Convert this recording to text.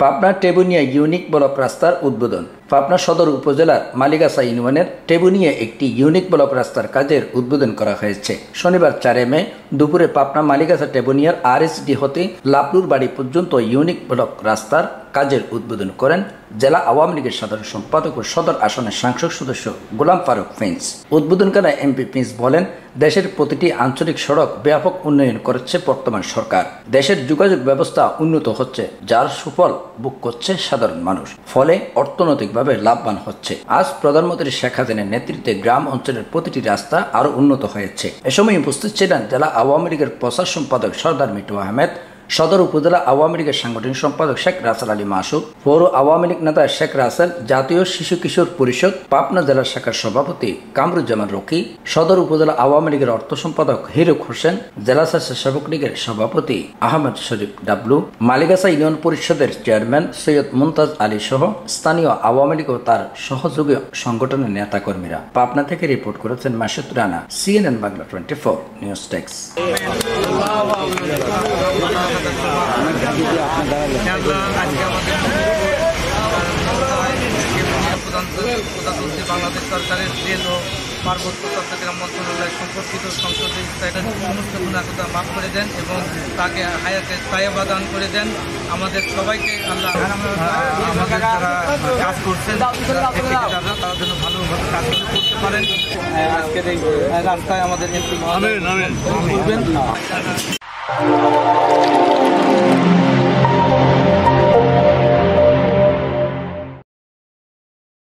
Pabna Tebunia unique block রাস্তার উদ্বোধন। পাবনা সদর উপজেলার মালিগাছা ইউনিয়নের টেবুনিয়া একটি ইউনিক ব্লক রাস্তার কাজের উদ্বোধন করা হয়েছে। শনিবার 4 মে দুপুরে পাবনা মালিগাছা টেবুনিয়ার RSD হতে লাপলুর বাড়ি পর্যন্ত ইউনিক ব্লক রাস্তার কাজের উদ্বোধন করেন জেলা আওয়ামী লীগের সাধারণ সম্পাদক ও সদর আসনের সাংসদ সদস্য Golam Faruk Prince. উদ্বোধনকালে MP Prince বলেন, দেশের প্রতিটি আঞ্চলিক সড়ক ব্যাপক উন্নয়ন করেছে বর্তমান সরকার। দেশের যোগাযোগ ব্যবস্থা উন্নত হচ্ছে, যার সুফল ভোগ করছে সাধারণ মানুষ, ফলে অর্থনৈতিকভাবে লাভবান হচ্ছে। আজ প্রধানমন্ত্রী শেখ হাসিনার নেতৃত্বে গ্রাম অঞ্চলের প্রতিটি রাস্তা আরো উন্নত হয়েছে। এ সময় উপস্থিত ছিলেন জেলা আওয়ামী লীগের প্রচার সম্পাদক সরদার মিটু আহমেদ, সদর উপজেলা আওয়ামী লীগের সাংগঠনিক সম্পাদক শেখ রাসেল আলী মাসুদ, পৌর আওয়ামী লীগ নেতা শেখ রাসেল, জাতীয় শিশু কিশোর পরিষদ পাবনা জেলা শাখার সভাপতি কামরুজ্জামান রকি, সদর উপজেলা আওয়ামী লীগের অর্থ সম্পাদক হিরুক হোসেন, জেলা স্বেচ্ছাসেবক লীগের সভাপতি আহমেদ শরীফ ডাবলু, মালিগাছা ইউনিয়ন পরিষদের চেয়ারম্যান সৈয়দ মুমতাজ আলী সহ স্থানীয় আওয়ামী লীগ ও তার সহযোগী সংগঠনের নেতাকর্মীরা। পাবনা থেকে রিপোর্ট করেছেন Masud Rana, CNN Bangla 24 news desk. প্রধানমন্ত্রী বাংলাদেশ সরকারের রেল ও পার্বত্য চট্টগ্রাম মন্ত্রণালয় সম্পর্কিত সংসদীয় সমস্ত গুণাকতা মাফ করে দেন এবং তাকে হায়াতে সায়াবা দান করে দেন। আমাদের সবাইকে আল্লাহ আমাদের যারা কাজ করছেন তারা যেন ভালোভাবে কাজ করতে পারেন। আজকের এই রাস্তায় আমাদের MP করবেন।